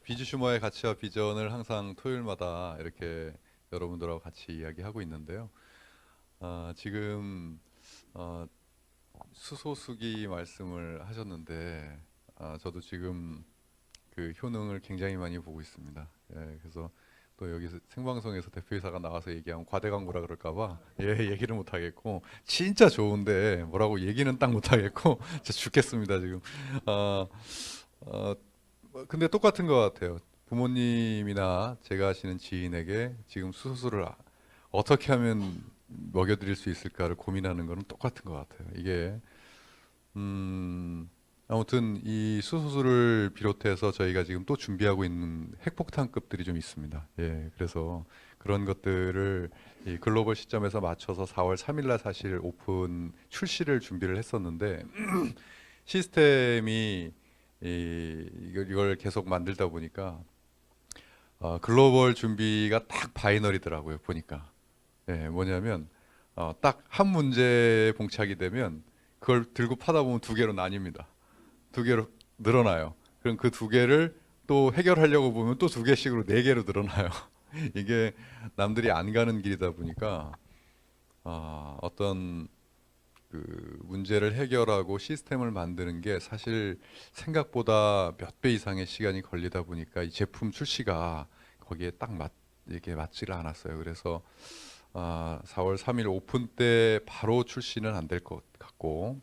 비주 슈머의 가치와 비전을 항상 토요일마다 이렇게 여러분들하고 같이 이야기하고 있는데요. 지금 어, 수소수기 말씀을 하셨는데, 저도 지금 그 효능을 굉장히 많이 보고 있습니다. 예, 그래서 또 여기서 생방송에서 대표이사가 나와서 얘기하면 과대 광고라 그럴까봐 얘기를 못 하겠고, 진짜 좋은데 뭐라고 얘기는 딱 못 하겠고 진짜 죽겠습니다 지금. 어, 어, 근데 똑같은 것 같아요. 부모님이나 제가 아시는 지인에게 지금 수술을 어떻게 하면 먹여드릴 수 있을까를 고민하는 거는 똑같은 것 같아요. 이게 아무튼 이 수술을 비롯해서 저희가 지금 또 준비하고 있는 핵폭탄급들이 좀 있습니다. 예, 그래서 그런 것들을 이 글로벌 시점에서 맞춰서 4월 3일 날 사실 오픈 출시를 준비를 했었는데 시스템이 이걸 계속 만들다 보니까 글로벌 준비가 딱 바이너리더라고요. 보니까 뭐냐면 딱 한 문제에 봉착이 되면 그걸 들고 파다 보면 두 개로 나뉩니다. 두 개로 늘어나요. 그럼 그 두 개를 또 해결하려고 보면 또 두 개씩으로 네 개로 늘어나요. 이게 남들이 안 가는 길이다 보니까 어떤 그 문제를 해결하고 시스템을 만드는 게 사실 생각보다 몇 배 이상의 시간이 걸리다 보니까 이 제품 출시가 거기에 이렇게 맞지를 않았어요. 그래서 4월 3일 오픈 때 바로 출시는 안 될 것 같고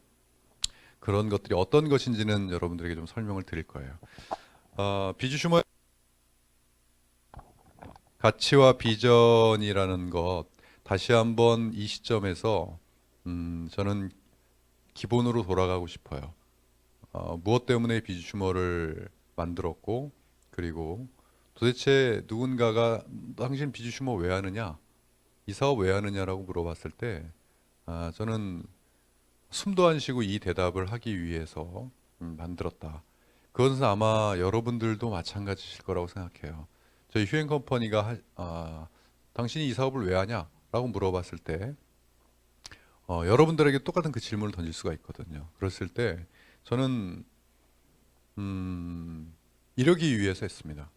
그런 것들이 어떤 것인지는 여러분들에게 좀 설명을 드릴 거예요. 비주 슈머 가치와 비전이라는 것 다시 한번 이 시점에서 저는 기본으로 돌아가고 싶어요. 무엇 때문에 비주슈머를 만들었고 그리고 도대체 누군가가 당신 비주슈머 왜 하느냐 이 사업 왜 하느냐라고 물어봤을 때 저는 숨도 안 쉬고 이 대답을 하기 위해서 만들었다. 그것은 아마 여러분들도 마찬가지실 거라고 생각해요. 저희 휴행 컴퍼니가 당신이 이 사업을 왜 하냐라고 물어봤을 때 여러분들에게 똑같은 그 질문을 던질 수가 있거든요. 그랬을 때 저는 이러기 위해서 했습니다.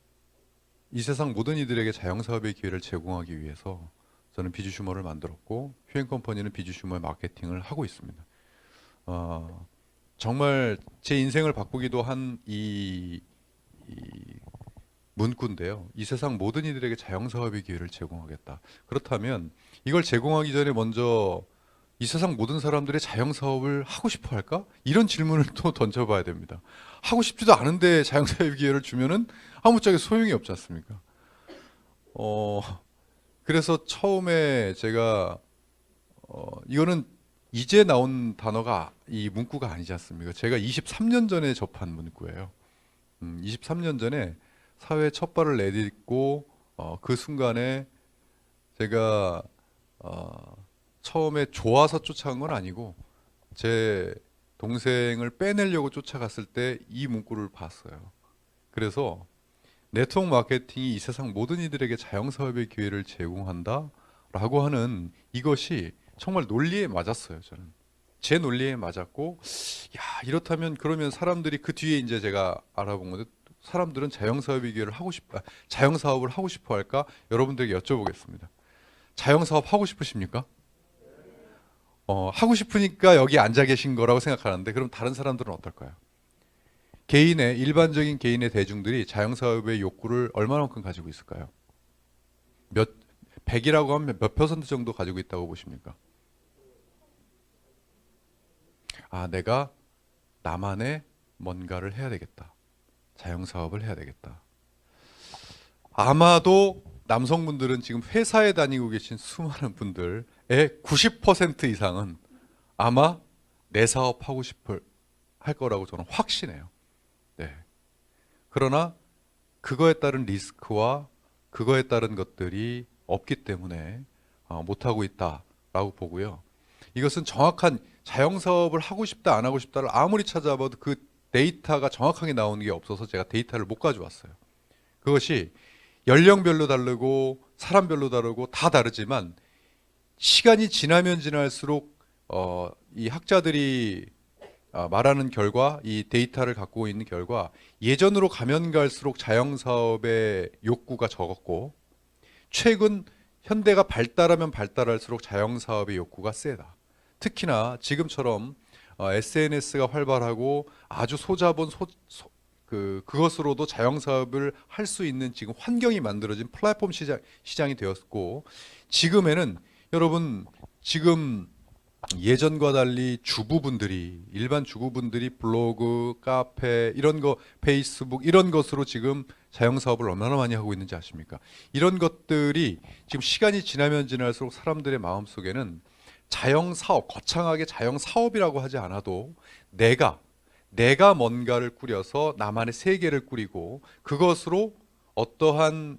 이 세상 모든 이들에게 자영사업의 기회를 제공하기 위해서 저는 비주슈머를 만들었고 휴행 컴퍼니는 비주슈머의 마케팅을 하고 있습니다. 어, 정말 제 인생을 바꾸기도 한 이 문구인데요. 이 세상 모든 이들에게 자영사업의 기회를 제공하겠다. 그렇다면 이걸 제공하기 전에 먼저 이 세상 모든 사람들의 자영사업을 하고 싶어 할까? 이런 질문을 또 던져봐야 됩니다. 하고 싶지도 않은데 자영사업 기회를 주면은 아무짝에 소용이 없지 않습니까? 어, 그래서 처음에 제가 이거는 이제 나온 단어가 이 문구가 아니지 않습니까? 제가 23년 전에 접한 문구예요. 23년 전에 사회에 첫 발을 내딛고 그 순간에 제가 처음에 좋아서 쫓아간 건 아니고 제 동생을 빼내려고 쫓아갔을 때 이 문구를 봤어요. 그래서 네트워크 마케팅이 이 세상 모든 이들에게 자영사업의 기회를 제공한다라고 하는 이것이 정말 논리에 맞았어요, 저는. 제 논리에 맞았고, 야, 이렇다면 그러면 사람들이 그 뒤에 이제 제가 알아본 건데, 사람들은 자영사업을 하고 싶어 할까? 여러분들에게 여쭤보겠습니다. 자영사업 하고 싶으십니까? 하고 싶으니까 여기 앉아 계신 거라고 생각하는데, 그럼 다른 사람들은 어떨까요? 일반적인 개인의 대중들이 자영사업의 욕구를 얼마만큼 가지고 있을까요? 몇, 100이라고 하면 몇 퍼센트 정도 가지고 있다고 보십니까? 내가 나만의 뭔가를 해야 되겠다. 자영사업을 해야 되겠다. 아마도 남성분들은 지금 회사에 다니고 계신 수많은 분들의 90% 이상은 아마 내 사업 하고 싶을 할 거라고 저는 확신해요. 네. 그러나 그거에 따른 리스크와 그거에 따른 것들이 없기 때문에 못하고 있다라고 보고요. 이것은 정확한 자영사업을 하고 싶다 안 하고 싶다를 아무리 찾아봐도 그 데이터가 정확하게 나오는 게 없어서 제가 데이터를 못 가져왔어요. 그것이 연령별로 다르고 사람별로 다르고 다 다르지만 시간이 지나면 지날수록 이 학자들이 말하는 결과, 이 데이터를 갖고 있는 결과 예전으로 가면 갈수록 자영사업의 욕구가 적었고 최근 현대가 발달하면 발달할수록 자영사업의 욕구가 세다. 특히나 지금처럼 SNS가 활발하고 아주 소자본 그것으로도 자영사업을 할 수 있는 지금 환경이 만들어진 플랫폼 시장이 되었고 지금에는 여러분 지금 예전과 달리 일반 주부분들이 블로그, 카페 이런 거, 페이스북 이런 것으로 지금 자영사업을 얼마나 많이 하고 있는지 아십니까? 이런 것들이 지금 시간이 지나면 지날수록 사람들의 마음속에는 자영사업, 거창하게 자영사업이라고 하지 않아도 내가 뭔가를 꾸려서 나만의 세계를 꾸리고 그것으로 어떠한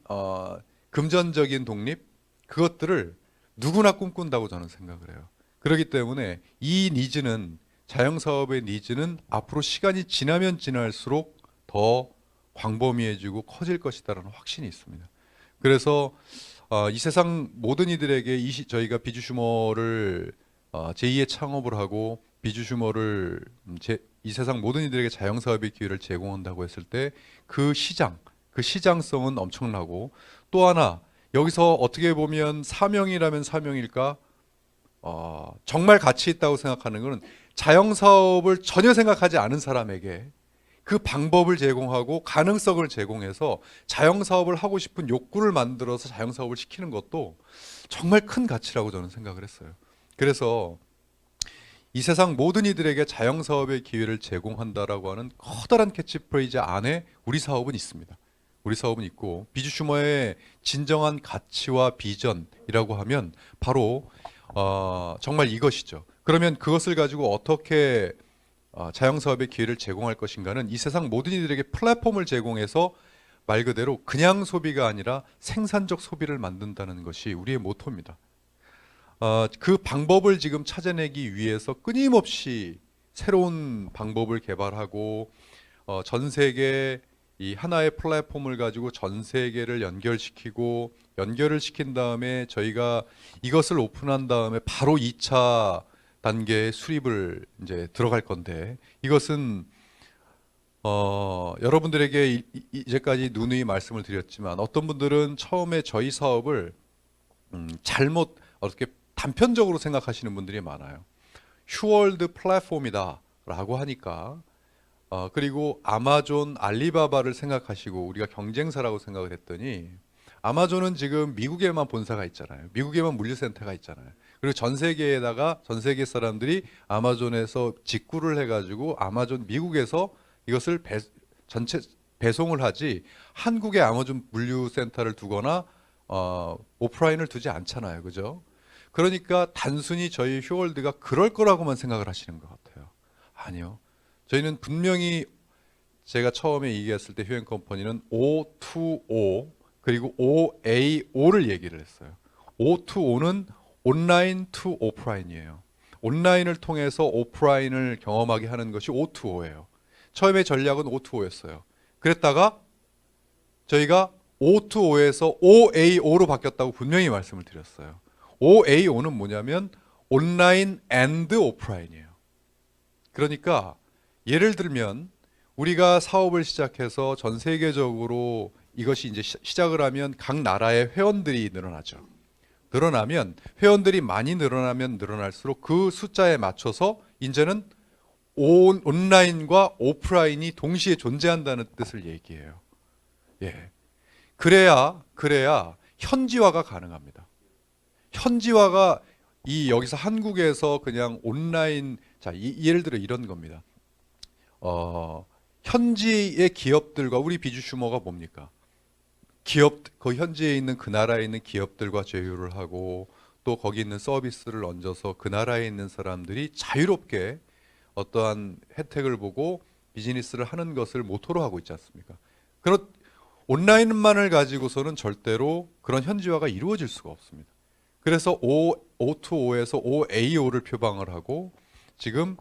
금전적인 독립 그것들을 누구나 꿈꾼다고 저는 생각을 해요. 그렇기 때문에 이 니즈는 자영사업의 니즈는 앞으로 시간이 지나면 지날수록 더 광범위해지고 커질 것이다라는 확신이 있습니다. 그래서 이 세상 모든 이들에게 저희가 비주슈머를 제2의 창업을 하고 비주슈머를 이 세상 모든 이들에게 자영사업의 기회를 제공한다고 했을 때 그 시장성은 엄청나고 또 하나 여기서 어떻게 보면 사명이라면 사명일까? 정말 가치 있다고 생각하는 것은 자영사업을 전혀 생각하지 않은 사람에게 그 방법을 제공하고 가능성을 제공해서 자영사업을 하고 싶은 욕구를 만들어서 자영사업을 시키는 것도 정말 큰 가치라고 저는 생각을 했어요. 그래서 이 세상 모든 이들에게 자영사업의 기회를 제공한다라고 하는 커다란 캐치프레이즈 안에 우리 사업은 있습니다. 우리 사업은 있고 비주슈머의 진정한 가치와 비전이라고 하면 바로 정말 이것이죠. 그러면 그것을 가지고 어떻게 자영사업의 기회를 제공할 것인가는 이 세상 모든 이들에게 플랫폼을 제공해서 말 그대로 그냥 소비가 아니라 생산적 소비를 만든다는 것이 우리의 모토입니다. 그 방법을 지금 찾아내기 위해서 끊임없이 새로운 방법을 개발하고 전 세계 이 하나의 플랫폼을 가지고 전 세계를 연결을 시킨 다음에 저희가 이것을 오픈한 다음에 바로 2차 단계의 수립을 이제 들어갈 건데 이것은 여러분들에게 이제까지 누누이 말씀을 드렸지만 어떤 분들은 처음에 저희 사업을 잘못 어떻게 단편적으로 생각하시는 분들이 많아요. 휴월드 플랫폼이다라고 하니까 그리고 아마존, 알리바바를 생각하시고 우리가 경쟁사라고 생각을 했더니 아마존은 지금 미국에만 본사가 있잖아요. 미국에만 물류센터가 있잖아요. 그리고 전 세계에다가 전 세계 사람들이 아마존에서 직구를 해가지고 아마존 미국에서 이것을 전체 배송을 하지 한국에 아마존 물류센터를 두거나 오프라인을 두지 않잖아요. 그죠? 그러니까 단순히 저희 휴월드가 그럴 거라고만 생각을 하시는 것 같아요. 아니요. 저희는 분명히 제가 처음에 얘기했을 때 휴앤컴퍼니는 O2O 그리고 OAO를 얘기를 했어요. O2O는 온라인 투 오프라인이에요. 온라인을 통해서 오프라인을 경험하게 하는 것이 O2O예요. 처음에 전략은 O2O였어요. 그랬다가 저희가 O2O에서 OAO로 바뀌었다고 분명히 말씀을 드렸어요. OAO는 뭐냐면 온라인 앤드 오프라인이에요. 그러니까 예를 들면 우리가 사업을 시작해서 전 세계적으로 이것이 이제 시작을 하면 각 나라의 회원들이 늘어나죠. 늘어나면 회원들이 많이 늘어나면 늘어날수록 그 숫자에 맞춰서 이제는 온라인과 오프라인이 동시에 존재한다는 뜻을 얘기해요. 예. 그래야 현지화가 가능합니다. 현지화가 여기서 한국에서 그냥 온라인 예를 들어 이런 겁니다. 현지의 기업들과 우리 비주슈머가 뭡니까? 그 현지에 있는 그 나라에 있는 기업들과 제휴를 하고 또 거기 있는 서비스를 얹어서 그 나라에 있는 사람들이 자유롭게 어떠한 혜택을 보고 비즈니스를 하는 것을 모토로 하고 있지 않습니까? 그런 온라인만을 가지고서는 절대로 그런 현지화가 이루어질 수가 없습니다. 그래서 O2O에서 OAO를 표방을 하고 지금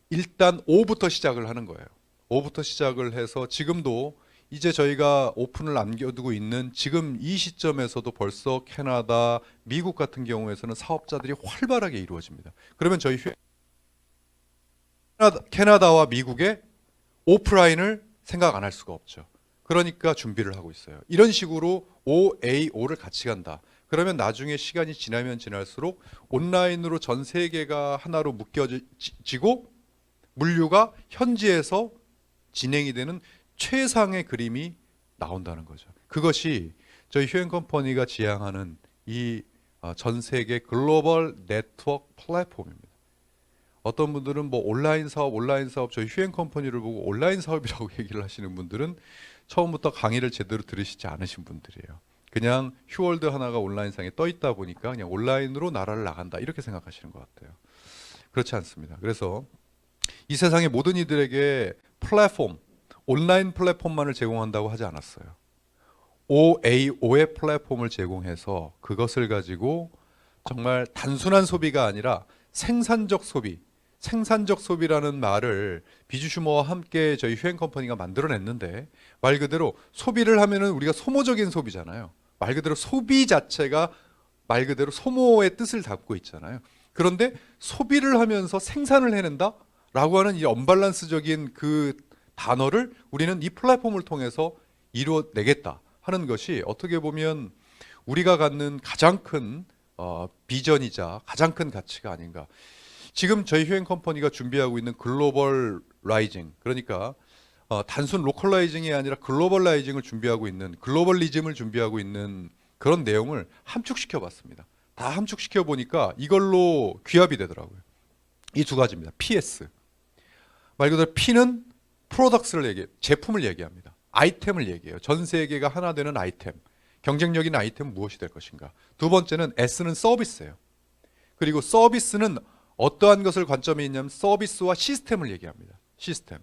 일단 O부터 시작을 하는 거예요. O부터 시작을 해서 지금도 이제 저희가 오픈을 남겨두고 있는 지금 이 시점에서도 벌써 캐나다, 미국 같은 경우에서는 사업자들이 활발하게 이루어집니다. 그러면 저희 캐나다와 미국의 오프라인을 생각 안 할 수가 없죠. 그러니까 준비를 하고 있어요. 이런 식으로 OAO를 같이 간다. 그러면 나중에 시간이 지나면 지날수록 온라인으로 전 세계가 하나로 묶여지고 물류가 현지에서 진행이 되는 최상의 그림이 나온다는 거죠. 그것이 저희 휴앤컴퍼니가 지향하는 이 전 세계 글로벌 네트워크 플랫폼입니다. 어떤 분들은 뭐 온라인 사업 저희 휴앤컴퍼니를 보고 온라인 사업이라고 얘기를 하시는 분들은 처음부터 강의를 제대로 들으시지 않으신 분들이에요. 그냥 휴월드 하나가 온라인상에 떠 있다 보니까 그냥 온라인으로 나라를 나간다 이렇게 생각하시는 것 같아요. 그렇지 않습니다. 그래서 이 세상의 모든 이들에게 플랫폼, 온라인 플랫폼만을 제공한다고 하지 않았어요. OAO의 플랫폼을 제공해서 그것을 가지고 정말 단순한 소비가 아니라 생산적 소비, 생산적 소비라는 말을 비주슈머와 함께 저희 휴앤컴퍼니가 만들어냈는데 말 그대로 소비를 하면은 우리가 소모적인 소비잖아요. 말 그대로 소비 자체가 말 그대로 소모의 뜻을 담고 있잖아요. 그런데 소비를 하면서 생산을 해낸다? 라고 하는 이 언밸런스적인 그 단어를 우리는 이 플랫폼을 통해서 이루어내겠다 하는 것이 어떻게 보면 우리가 갖는 가장 큰 비전이자 가장 큰 가치가 아닌가. 지금 저희 휴앤컴퍼니가 준비하고 있는 글로벌 라이징, 그러니까 단순 로컬라이징이 아니라 글로벌라이징을 준비하고 있는, 글로벌리즘을 준비하고 있는 그런 내용을 함축시켜 봤습니다. 다 함축시켜 보니까 이걸로 귀합이 되더라고요. 이 두 가지입니다. PS. 말 그대로 P는 프로덕트를 얘기해요. 제품을 얘기합니다. 아이템을 얘기해요. 전 세계가 하나 되는 아이템. 경쟁력 있는 아이템은 무엇이 될 것인가. 두 번째는 S는 서비스예요. 그리고 서비스는 어떠한 것을 관점에 있냐면 서비스와 시스템을 얘기합니다. 시스템.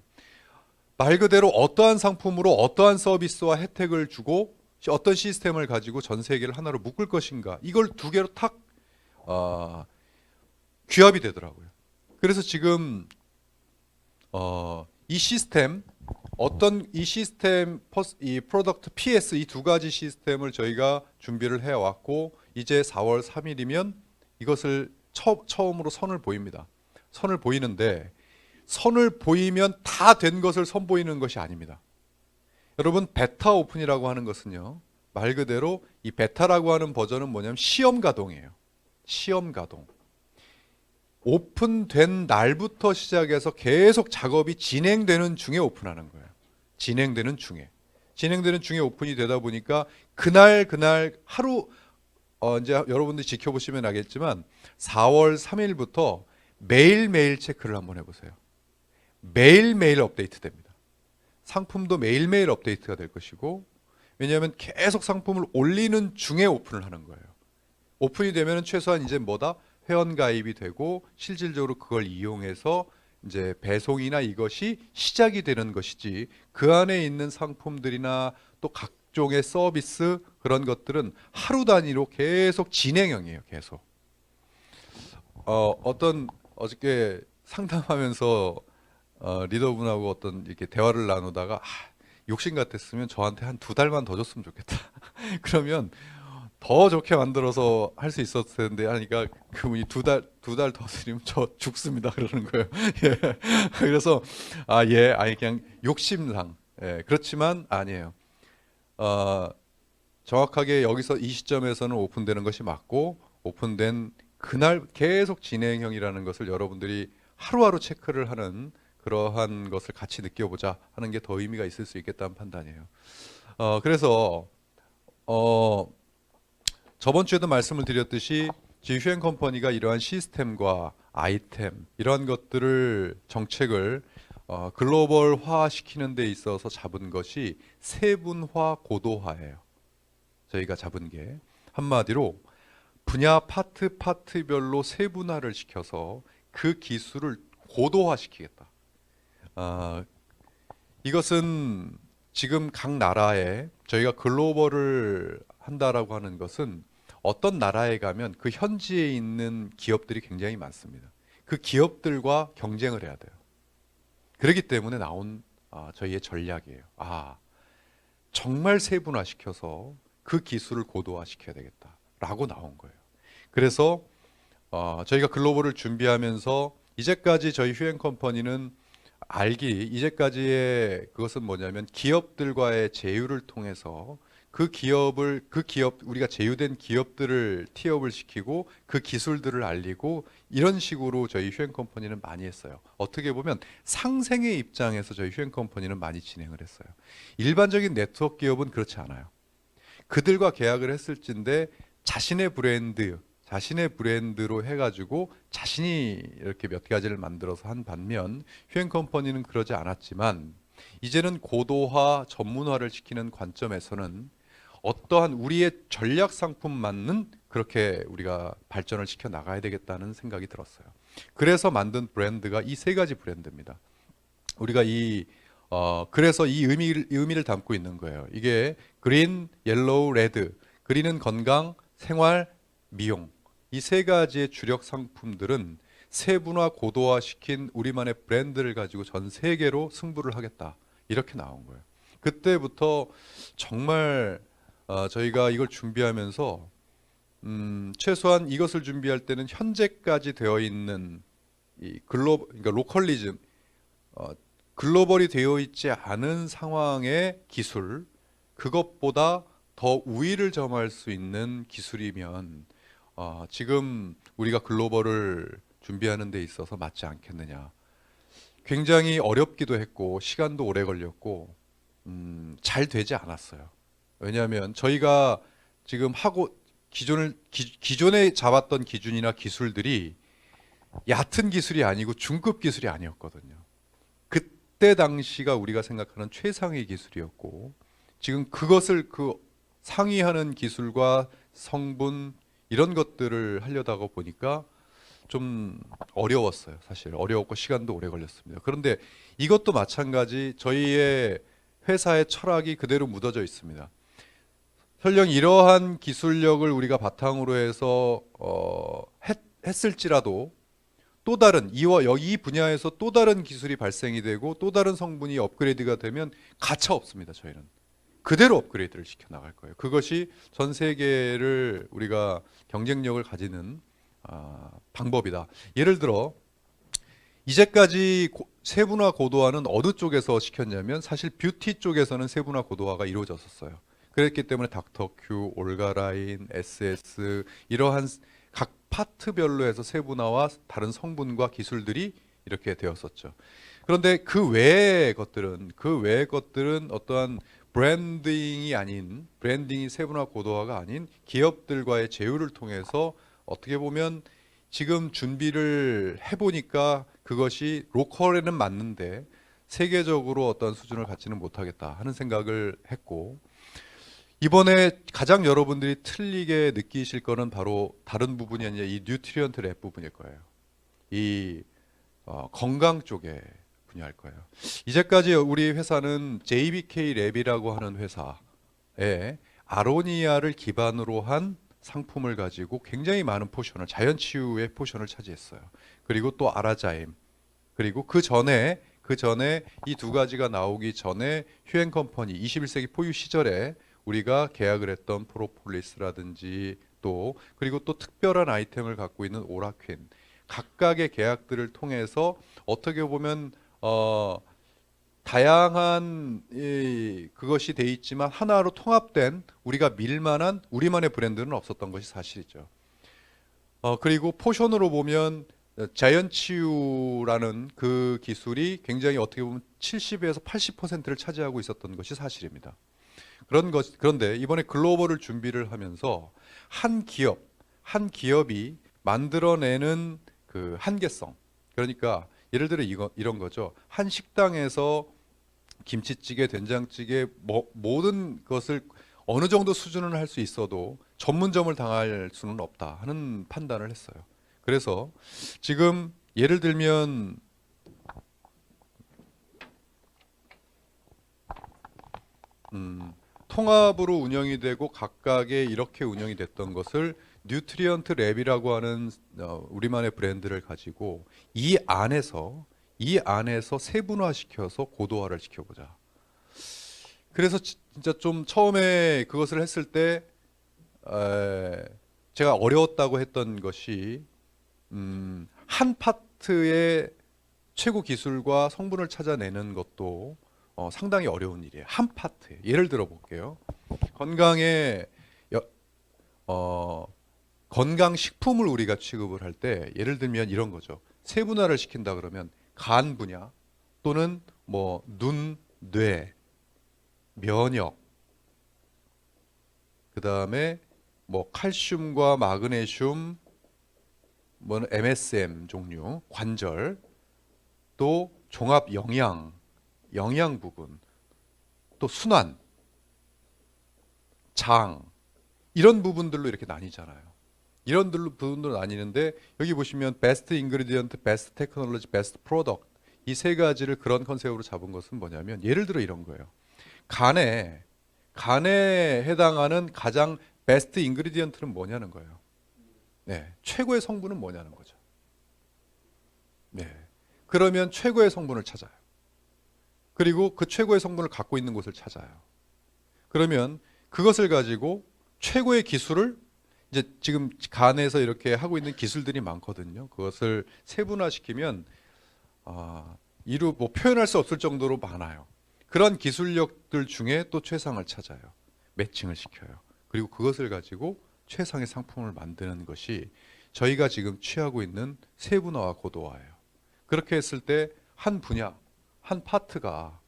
말 그대로 어떠한 상품으로 어떠한 서비스와 혜택을 주고 어떤 시스템을 가지고 전 세계를 하나로 묶을 것인가. 이걸 두 개로 탁 귀합이 되더라고요. 그래서 지금 이 시스템 이 프로덕트 PS 이 두 가지 시스템을 저희가 준비를 해왔고 이제 4월 3일이면 이것을 처음으로 선을 보입니다. 선을 보이는데 선을 보이면 다 된 것을 선보이는 것이 아닙니다. 여러분 베타 오픈이라고 하는 것은요. 말 그대로 이 베타라고 하는 버전은 뭐냐면 시험 가동이에요. 시험 가동. 오픈된 날부터 시작해서 계속 작업이 진행되는 중에 오픈하는 거예요. 진행되는 중에 오픈이 되다 보니까 그날 하루 이제 여러분들이 지켜보시면 알겠지만 4월 3일부터 매일매일 체크를 한번 해보세요. 매일매일 업데이트 됩니다. 상품도 매일매일 업데이트가 될 것이고 왜냐하면 계속 상품을 올리는 중에 오픈을 하는 거예요. 오픈이 되면 최소한 이제 뭐다? 회원 가입이 되고 실질적으로 그걸 이용해서 이제 배송이나 이것이 시작이 되는 것이지 그 안에 있는 상품들이나 또 각종의 서비스 그런 것들은 하루 단위로 계속 진행형이에요. 계속. 어저께 상담하면서 리더분하고 어떤 이렇게 대화를 나누다가 욕심 같았으면 저한테 한 2달만 더 줬으면 좋겠다. 그러면 더 좋게 만들어서 할 수 있었을 텐데 하니까 그분이 2달 더 드리면 저 죽습니다 그러는 거예요. 예. 그래서 아니 그냥 욕심상. 예. 그렇지만 아니에요. 정확하게 여기서 이 시점에서는 오픈되는 것이 맞고 오픈된 그날 계속 진행형이라는 것을 여러분들이 하루하루 체크를 하는 그러한 것을 같이 느껴보자 하는 게 더 의미가 있을 수 있겠다는 판단이에요. 그래서 저번 주에도 말씀을 드렸듯이 휴앤컴퍼니가 이러한 시스템과 아이템 이러한 것들을 정책을 글로벌화 시키는 데 있어서 잡은 것이 세분화 고도화예요. 저희가 잡은 게 한마디로 분야 파트별로 세분화를 시켜서 그 기술을 고도화시키겠다. 이것은 지금 각 나라에 저희가 글로벌을 한다라고 하는 것은 어떤 나라에 가면 그 현지에 있는 기업들이 굉장히 많습니다. 그 기업들과 경쟁을 해야 돼요. 그렇기 때문에 나온 저희의 전략이에요. 정말 세분화시켜서 그 기술을 고도화시켜야 되겠다라고 나온 거예요. 그래서 저희가 글로벌을 준비하면서 이제까지 저희 휴엔 컴퍼니는 이제까지의 그것은 뭐냐면 기업들과의 제휴를 통해서 우리가 제휴된 기업들을 티업을 시키고 그 기술들을 알리고 이런 식으로 저희 휴엔 컴퍼니는 많이 했어요. 어떻게 보면 상생의 입장에서 저희 휴엔 컴퍼니는 많이 진행을 했어요. 일반적인 네트워크 기업은 그렇지 않아요. 그들과 계약을 했을진데 자신의 브랜드로 해가지고 자신이 이렇게 몇 가지를 만들어서 한 반면 휴엔 컴퍼니는 그러지 않았지만 이제는 고도화, 전문화를 시키는 관점에서는 어떠한 우리의 전략 상품만은 그렇게 우리가 발전을 시켜 나가야 되겠다는 생각이 들었어요. 그래서 만든 브랜드가 이 세 가지 브랜드입니다. 우리가 그래서 이 의미를 담고 있는 거예요. 이게 그린, 옐로우, 레드. 그린은 건강, 생활, 미용. 이 세 가지의 주력 상품들은 세분화 고도화 시킨 우리만의 브랜드를 가지고 전 세계로 승부를 하겠다. 이렇게 나온 거예요. 그때부터 정말 저희가 이걸 준비하면서 최소한 이것을 준비할 때는 현재까지 되어 있는 그러니까 로컬리즘, 글로벌이 되어 있지 않은 상황의 기술, 그것보다 더 우위를 점할 수 있는 기술이면 지금 우리가 글로벌을 준비하는 데 있어서 맞지 않겠느냐. 굉장히 어렵기도 했고 시간도 오래 걸렸고 잘 되지 않았어요. 왜냐하면 저희가 지금 기존에 잡았던 기준이나 기술들이 얕은 기술이 아니고 중급 기술이 아니었거든요. 그때 당시가 우리가 생각하는 최상의 기술이었고 지금 그것을 상위하는 기술과 성분 이런 것들을 하려다가 보니까 좀 어려웠어요. 사실 어려웠고 시간도 오래 걸렸습니다. 그런데 이것도 마찬가지 저희의 회사의 철학이 그대로 묻어져 있습니다. 설령 이러한 기술력을 우리가 바탕으로 해서 했을지라도 또 다른 이 분야에서 또 다른 기술이 발생이 되고 또 다른 성분이 업그레이드가 되면 가차 없습니다. 저희는 그대로 업그레이드를 시켜 나갈 거예요. 그것이 전 세계를 우리가 경쟁력을 가지는 방법이다. 예를 들어 이제까지 세분화 고도화는 어느 쪽에서 시켰냐면 사실 뷰티 쪽에서는 세분화 고도화가 이루어졌었어요. 그랬기 때문에 닥터큐, 올가라인, SS 이러한 각 파트별로 해서 세분화와 다른 성분과 기술들이 이렇게 되었었죠. 그런데 그 외의 것들은 어떠한 브랜딩이 세분화 고도화가 아닌 기업들과의 제휴를 통해서 어떻게 보면 지금 준비를 해보니까 그것이 로컬에는 맞는데 세계적으로 어떤 수준을 갖지는 못하겠다 하는 생각을 했고 이번에 가장 여러분들이 틀리게 느끼실 거는 바로 다른 부분이 아니라 이 뉴트리언트 랩 부분일 거예요. 이 건강 쪽에 분야일 거예요. 이제까지 우리 회사는 JBK 랩이라고 하는 회사에 아로니아를 기반으로 한 상품을 가지고 굉장히 많은 자연치유의 포션을 차지했어요. 그리고 또 아라자임, 그리고 그 전에 이 두 가지가 나오기 전에 휴엔 컴퍼니 21세기 포유 시절에 우리가 계약을 했던 프로폴리스라든지 그리고 또 특별한 아이템을 갖고 있는 오라퀸 각각의 계약들을 통해서 어떻게 보면 다양한 그것이 돼 있지만 하나로 통합된 우리가 밀만한 우리만의 브랜드는 없었던 것이 사실이죠. 그리고 포션으로 보면 자연치유라는 그 기술이 굉장히 어떻게 보면 70에서 80%를 차지하고 있었던 것이 사실입니다. 그런데 이번에 글로벌을 준비를 하면서 한 기업이 만들어내는 그 한계성. 그러니까 예를 들어 이런 거죠. 한 식당에서 김치찌개, 된장찌개 모든 것을 어느 정도 수준은 할 수 있어도 전문점을 당할 수는 없다 하는 판단을 했어요. 그래서 지금 예를 들면 통합으로 운영이 되고 각각의 이렇게 운영이 됐던 것을 뉴트리언트 랩이라고 하는 우리만의 브랜드를 가지고 이 안에서 세분화시켜서 고도화를 시켜보자. 그래서 진짜 좀 처음에 그것을 했을 때 제가 어려웠다고 했던 것이 한 파트의 최고 기술과 성분을 찾아내는 것도 상당히 어려운 일이에요. 한 파트에. 예를 들어 볼게요. 건강에 건강식품을 우리가 취급을 할 때 예를 들면 이런 거죠. 세분화를 시킨다 그러면 간 분야 또는 뭐 눈, 뇌, 면역, 그 다음에 뭐 칼슘과 마그네슘, 뭐 MSM 종류, 관절, 또 종합 영양, 영양 부분, 또 순환, 장 이런 부분들로 이렇게 나뉘잖아요. 이런 부분들로 나뉘는데 여기 보시면 베스트 인그리디언트, 베스트 테크놀로지, 베스트 프로덕트 이 세 가지를 그런 컨셉으로 잡은 것은 뭐냐면 예를 들어 이런 거예요. 간에 해당하는 가장 베스트 인그리디언트는 뭐냐는 거예요. 네, 최고의 성분은 뭐냐는 거죠. 네, 그러면 최고의 성분을 찾아요. 그리고 그 최고의 성분을 갖고 있는 곳을 찾아요. 그러면 그것을 가지고 최고의 기술을 이제 지금 간에서 이렇게 하고 있는 기술들이 많거든요. 그것을 세분화시키면 이루 뭐 표현할 수 없을 정도로 많아요. 그런 기술력들 중에 또 최상을 찾아요. 매칭을 시켜요. 그리고 그것을 가지고 최상의 상품을 만드는 것이 저희가 지금 취하고 있는 세분화와 고도화예요. 그렇게 했을 때 한 분야, 한 파트가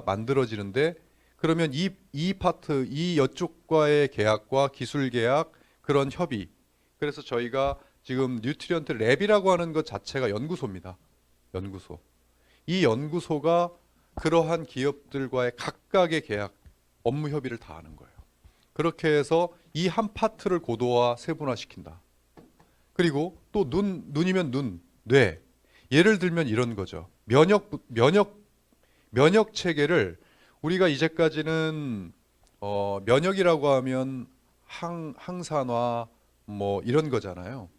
만들어지는데 그러면 이 파트, 이여쪽과의 계약과 기술 계약, 그런 협의. 그래서 저희가 지금 뉴트리언트 랩이라고 하는 것 자체가 연구소입니다. 연구소. 이 연구소가 그러한 기업들과의 각각의 계약, 업무 협의를 다 하는 거예요. 그렇게 해서 이 한 파트를 고도화, 세분화시킨다. 그리고 또 눈이면 눈, 뇌. 예를 들면 이런 거죠. 면역 체계를 우리가 이제까지는 면역이라고 하면 항산화 뭐 이런 거잖아요.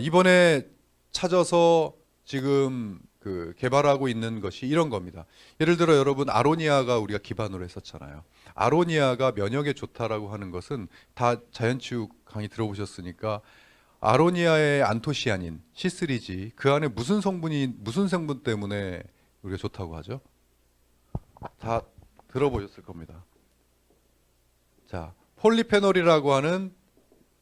이번에 찾아서 지금 그 개발하고 있는 것이 이런 겁니다. 예를 들어 여러분 아로니아가 우리가 기반으로 했었잖아요. 아로니아가 면역에 좋다라고 하는 것은 다 자연치유 강의 들어보셨으니까 아로니아의 안토시아닌 C3G 그 안에 무슨 성분 때문에 우리가 좋다고 하죠? 다 들어보셨을 겁니다. 자, 폴리페놀이라고 하는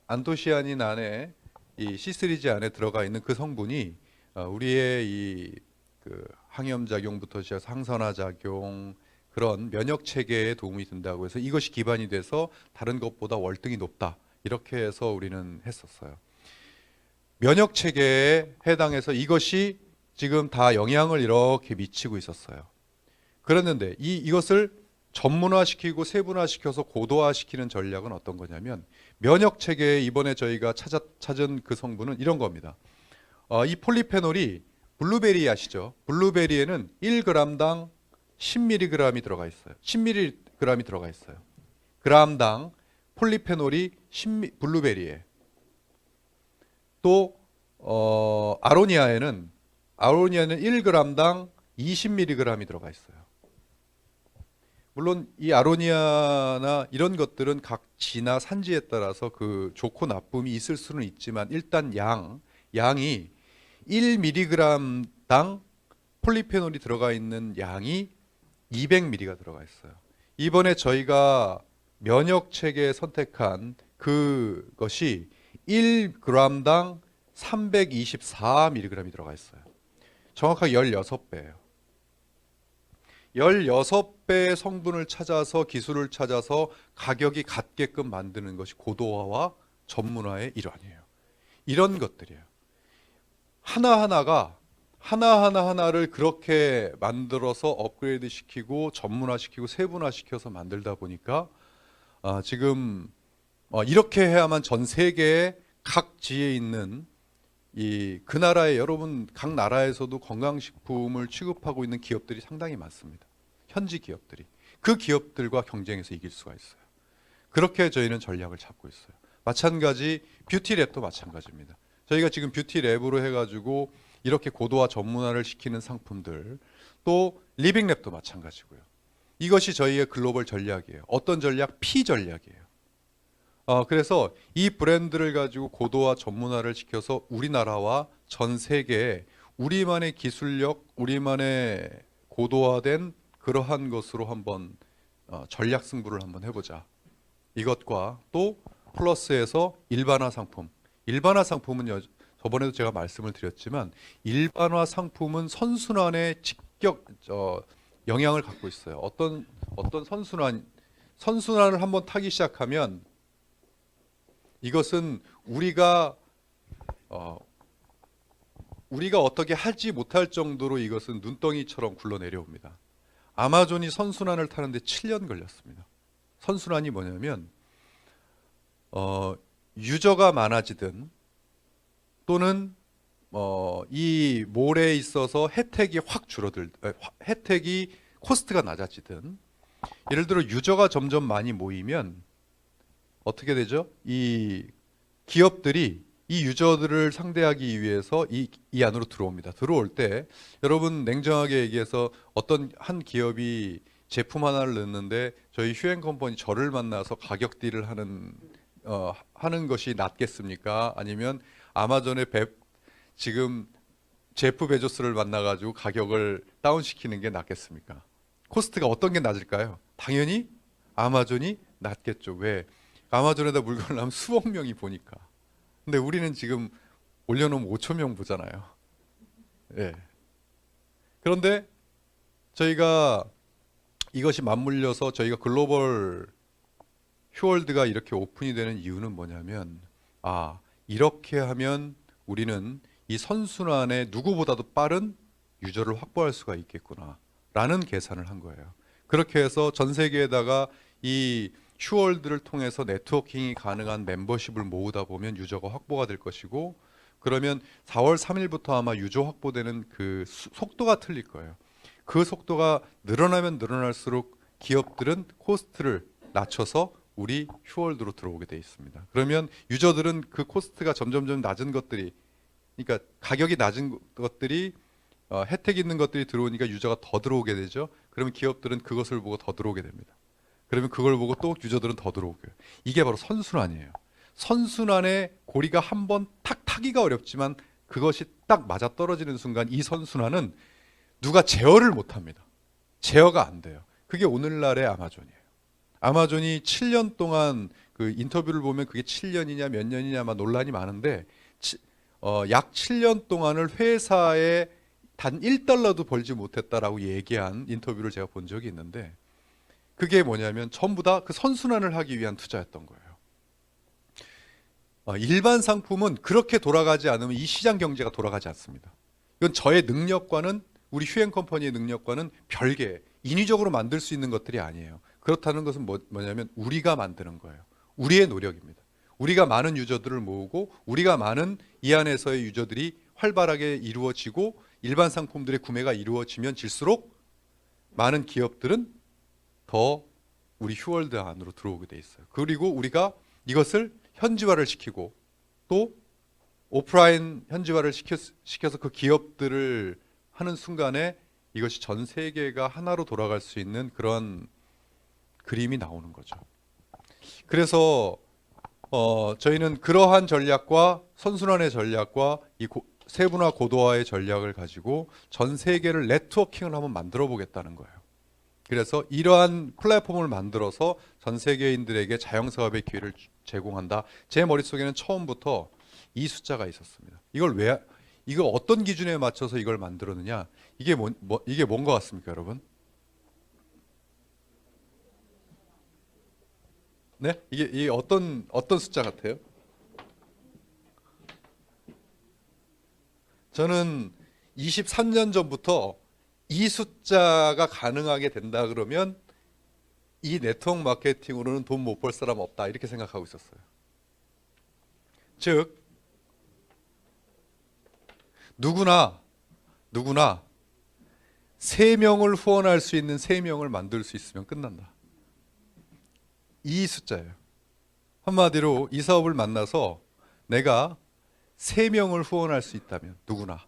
안토시아닌 안에 이 C3G 안에 들어가 있는 그 성분이 우리의 이 그 항염 작용부터 시작해서 항산화 작용 그런 면역 체계에 도움이 된다고 해서 이것이 기반이 돼서 다른 것보다 월등히 높다. 이렇게 해서 우리는 했었어요. 면역 체계에 해당해서 이것이 지금 다 영향을 이렇게 미치고 있었어요. 그랬는데 이것을 전문화시키고 세분화시켜서 고도화시키는 전략은 어떤 거냐면 면역 체계에 이번에 저희가 찾은 그 성분은 이런 겁니다. 이 폴리페놀이 블루베리 아시죠? 블루베리에는 1g당 10mg이 들어가 있어요. 10mg이 들어가 있어요. g당 폴리페놀이 블루베리에. 또 아로니아에는 1g당 20mg이 들어가 있어요. 물론 이 아로니아나 이런 것들은 각 지나 산지에 따라서 그 좋고 나쁨이 있을 수는 있지만 일단 양이 1mg당 폴리페놀이 들어가 있는 양이 200mg가 들어가 있어요. 이번에 저희가 면역 체계에 선택한 그것이 1g당 324mg이 들어가 있어요. 정확하게 16배예요. 16배의 성분을 찾아서 기술을 찾아서 가격이 같게끔 만드는 것이 고도화와 전문화의 일환이에요. 이런 것들이에요. 하나하나를 그렇게 만들어서 업그레이드 시키고 전문화시키고 세분화시켜서 만들다 보니까 지금 이렇게 해야만 전 세계의 각 지에 있는 그 나라의 여러분 각 나라에서도 건강식품을 취급하고 있는 기업들이 상당히 많습니다. 현지 기업들이 그 기업들과 경쟁해서 이길 수가 있어요. 그렇게 저희는 전략을 잡고 있어요. 마찬가지 뷰티랩도 마찬가지입니다. 저희가 지금 뷰티랩으로 해가지고 이렇게 고도화 전문화를 시키는 상품들, 또 리빙랩도 마찬가지고요. 이것이 저희의 글로벌 전략이에요. 어떤 전략? P 전략이에요. 그래서 이 브랜드를 가지고 고도화 전문화를 시켜서 우리나라와 전 세계에 우리만의 기술력, 우리만의 고도화된 그러한 것으로 한번 전략 승부를 한번 해보자. 이것과 또 플러스해서 일반화 상품. 일반화 상품은 저번에도 제가 말씀을 드렸지만 일반화 상품은 선순환에 직격 영향을 갖고 있어요. 어떤 선순환을 한번 타기 시작하면 이것은 우리가 어떻게 하지 못할 정도로 이것은 눈덩이처럼 굴러내려옵니다. 아마존이 선순환을 타는데 7년 걸렸습니다. 선순환이 뭐냐면 유저가 많아지든 또는 이 몰에 있어서 혜택이 확 혜택이 코스트가 낮아지든, 예를 들어 유저가 점점 많이 모이면 어떻게 되죠? 이 기업들이 이 유저들을 상대하기 위해서 이 안으로 들어옵니다. 들어올 때 여러분 냉정하게 얘기해서 어떤 한 기업이 제품 하나를 넣는데 저희 휴행 컴퍼니 저를 만나서 가격 딜을 하는 것이 낫겠습니까? 아니면 아마존의 지금 제프 베조스를 만나가지고 가격을 다운시키는 게 낫겠습니까? 코스트가 어떤 게 낮을까요? 당연히 아마존이 낫겠죠. 왜? 아마존에다 물건을 하면 수억 명이 보니까. 근데 우리는 지금 올려놓으면 5천 명 보잖아요. 예. 그런데 저희가 이것이 맞물려서 저희가 글로벌 휴월드가 이렇게 오픈이 되는 이유는 뭐냐면, 이렇게 하면 우리는 이 선순환에 누구보다도 빠른 유저를 확보할 수가 있겠구나 라는 계산을 한 거예요. 그렇게 해서 전 세계에다가 이 휴월드를 통해서 네트워킹이 가능한 멤버십을 모으다 보면 유저가 확보가 될 것이고, 그러면 4월 3일부터 아마 유저 확보되는 그 속도가 틀릴 거예요. 그 속도가 늘어나면 늘어날수록 기업들은 코스트를 낮춰서 우리 휴월드로 들어오게 돼 있습니다. 그러면 유저들은 그 코스트가 점점점 낮은 것들이, 그러니까 가격이 낮은 것들이 혜택 있는 것들이 들어오니까 유저가 더 들어오게 되죠. 그러면 기업들은 그것을 보고 더 들어오게 됩니다. 그러면 그걸 보고 또 유저들은 더 들어오고요. 이게 바로 선순환이에요. 선순환의 고리가 한번 탁 타기가 어렵지만 그것이 딱 맞아 떨어지는 순간 이 선순환은 누가 제어를 못합니다. 제어가 안 돼요. 그게 오늘날의 아마존이에요. 아마존이 7년 동안 그 인터뷰를 보면 그게 7년이냐 몇 년이냐 막 논란이 많은데 약 7년 동안을 회사에 단 1달러도 벌지 못했다라고 얘기한 인터뷰를 제가 본 적이 있는데, 그게 뭐냐면 전부 다 그 선순환을 하기 위한 투자였던 거예요. 일반 상품은 그렇게 돌아가지 않으면 이 시장 경제가 돌아가지 않습니다. 이건 저의 능력과는, 우리 휴행 컴퍼니의 능력과는 별개, 인위적으로 만들 수 있는 것들이 아니에요. 그렇다는 것은 뭐냐면 우리가 만드는 거예요. 우리의 노력입니다. 우리가 많은 유저들을 모으고 우리가 많은 이 안에서의 유저들이 활발하게 이루어지고 일반 상품들의 구매가 이루어지면 질수록 많은 기업들은 더 우리 휴월드 안으로 들어오게 돼 있어요. 그리고 우리가 이것을 현지화를 시키고 또 오프라인 현지화를 시켜서 그 기업들을 하는 순간에 이것이 전 세계가 하나로 돌아갈 수 있는 그런 그림이 나오는 거죠. 그래서 저희는 그러한 전략과 선순환의 전략과 이 세분화 고도화의 전략을 가지고 전 세계를 네트워킹을 한번 만들어 보겠다는 거예요. 그래서 이러한 플랫폼을 만들어서 전 세계인들에게 자영사업의 기회를 제공한다. 제 머릿속에는 처음부터 이 숫자가 있었습니다. 이걸 어떤 기준에 맞춰서 이걸 만들었느냐? 이게 뭔 것 같습니까, 여러분? 네? 이게 어떤 숫자 같아요? 저는 23년 전부터 이 숫자가 가능하게 된다 그러면 이 네트워크 마케팅으로는 돈 못 벌 사람 없다 이렇게 생각하고 있었어요. 즉 누구나 3명을 후원할 수 있는 3명을 만들 수 있으면 끝난다. 이 숫자예요. 한마디로 이 사업을 만나서 내가 3명을 후원할 수 있다면, 누구나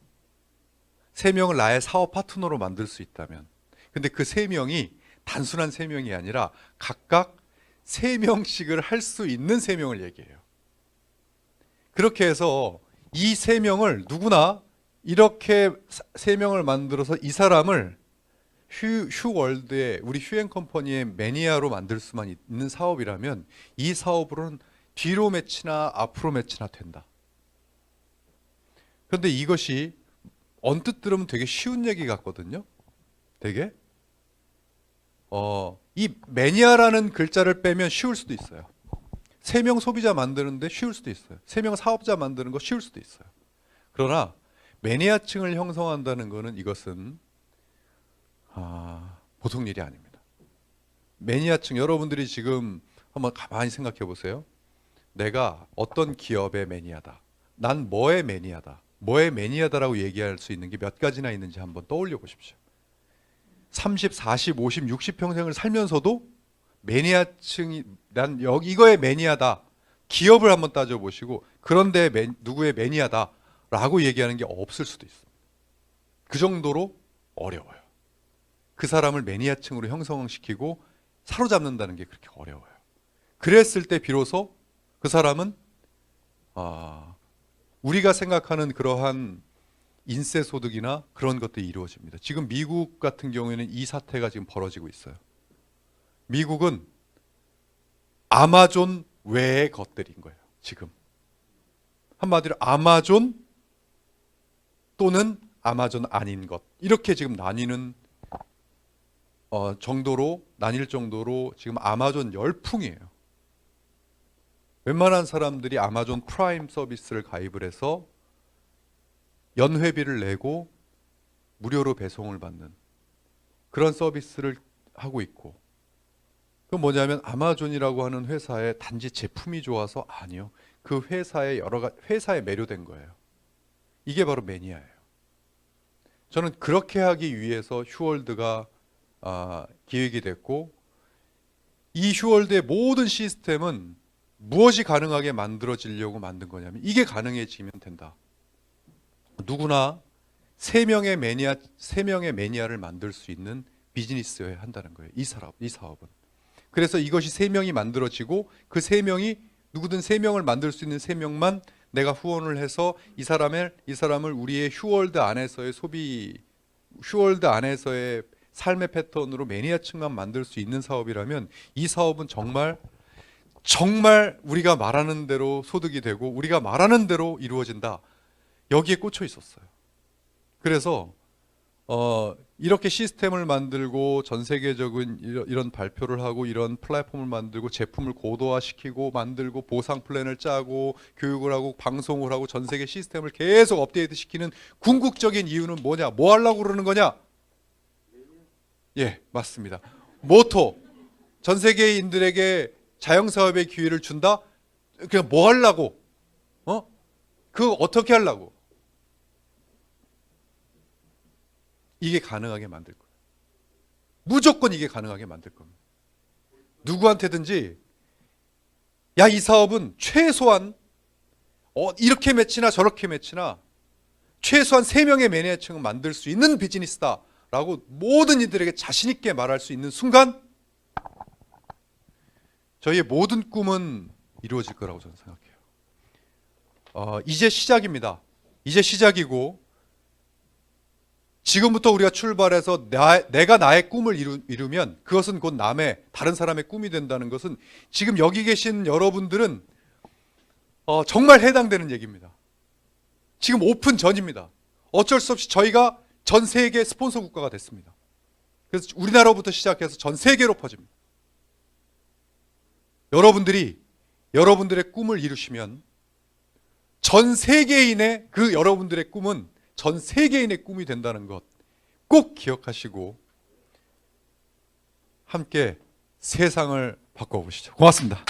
3명을 나의 사업 파트너로 만들 수 있다면, 근데 그 3명이 단순한 3명이 아니라 각각 3명씩을 할 수 있는 3명을 얘기해요. 그렇게 해서 이 3명을 누구나 이렇게 3명을 만들어서 이 사람을 휴월드의 우리 휴앤컴퍼니의 매니아로 만들 수만 있는 사업이라면 이 사업으로는 뒤로 매치나 앞으로 매치나 된다. 그런데 이것이 언뜻 들으면 되게 쉬운 얘기 같거든요. 되게 이 매니아라는 글자를 빼면 쉬울 수도 있어요. 3명 소비자 만드는데 쉬울 수도 있어요. 3명 사업자 만드는 거 쉬울 수도 있어요. 그러나 매니아층을 형성한다는 것은 이것은 보통 일이 아닙니다. 매니아층, 여러분들이 지금 한번 가만히 생각해 보세요. 내가 어떤 기업의 매니아다. 난 뭐의 매니아다. 뭐의 매니아다라고 얘기할 수 있는 게 몇 가지나 있는지 한번 떠올려 보십시오. 30, 40, 50, 60 평생을 살면서도 매니아층이 난 이거의 매니아다. 기업을 한번 따져보시고 그런데 누구의 매니아다라고 얘기하는 게 없을 수도 있습니다. 그 정도로 어려워요. 그 사람을 매니아층으로 형성시키고 사로잡는다는 게 그렇게 어려워요. 그랬을 때 비로소 그 사람은 우리가 생각하는 그러한 인세소득이나 그런 것들이 이루어집니다. 지금 미국 같은 경우에는 이 사태가 지금 벌어지고 있어요. 미국은 아마존 외의 것들인 거예요. 지금 한마디로 아마존 또는 아마존 아닌 것 이렇게 지금 나뉘는 정도로 나뉠 정도로 지금 아마존 열풍이에요. 웬만한 사람들이 아마존 프라임 서비스를 가입을 해서 연회비를 내고 무료로 배송을 받는 그런 서비스를 하고 있고, 그건 뭐냐면 아마존이라고 하는 회사에 단지 제품이 좋아서 아니요. 그 회사의 회사에 매료된 거예요. 이게 바로 매니아예요. 저는 그렇게 하기 위해서 휴월드가 기획이 됐고, 이 휴월드의 모든 시스템은 무엇이 가능하게 만들어지려고 만든 거냐면 이게 가능해지면 된다. 누구나 3명의 매니아를 만들 수 있는 비즈니스여야 한다는 거예요. 이 사업은. 그래서 이것이 3명이 만들어지고 그 3명이 누구든 3명을 만들 수 있는 3명만 내가 후원을 해서 이 사람을 우리의 휴월드 안에서의 휴월드 안에서의 삶의 패턴으로 매니아층만 만들 수 있는 사업이라면 이 사업은 정말 우리가 말하는 대로 소득이 되고 우리가 말하는 대로 이루어진다. 여기에 꽂혀 있었어요. 그래서 이렇게 시스템을 만들고 전 세계적인 이런 발표를 하고 이런 플랫폼을 만들고 제품을 고도화시키고 만들고 보상 플랜을 짜고 교육을 하고 방송을 하고 전 세계 시스템을 계속 업데이트 시키는 궁극적인 이유는 뭐냐? 뭐 하려고 그러는 거냐? 예, 맞습니다. 모토, 전 세계인들에게 자영사업의 기회를 준다? 그냥 뭐 하려고? 그거 어떻게 하려고? 이게 가능하게 만들 거예요. 무조건 이게 가능하게 만들 겁니다. 누구한테든지 야, 이 사업은 최소한 이렇게 매치나 저렇게 매치나 최소한 3명의 매니아층을 만들 수 있는 비즈니스다 라고 모든 이들에게 자신 있게 말할 수 있는 순간 저희의 모든 꿈은 이루어질 거라고 저는 생각해요. 이제 시작입니다. 이제 시작이고 지금부터 우리가 출발해서 내가 나의 꿈을 이루면 그것은 곧 다른 사람의 꿈이 된다는 것은 지금 여기 계신 여러분들은 정말 해당되는 얘기입니다. 지금 오픈 전입니다. 어쩔 수 없이 저희가 전 세계 스폰서 국가가 됐습니다. 그래서 우리나라부터 시작해서 전 세계로 퍼집니다. 여러분들의 꿈을 이루시면 전 세계인의 여러분들의 꿈은 전 세계인의 꿈이 된다는 것 꼭 기억하시고 함께 세상을 바꿔보시죠. 고맙습니다.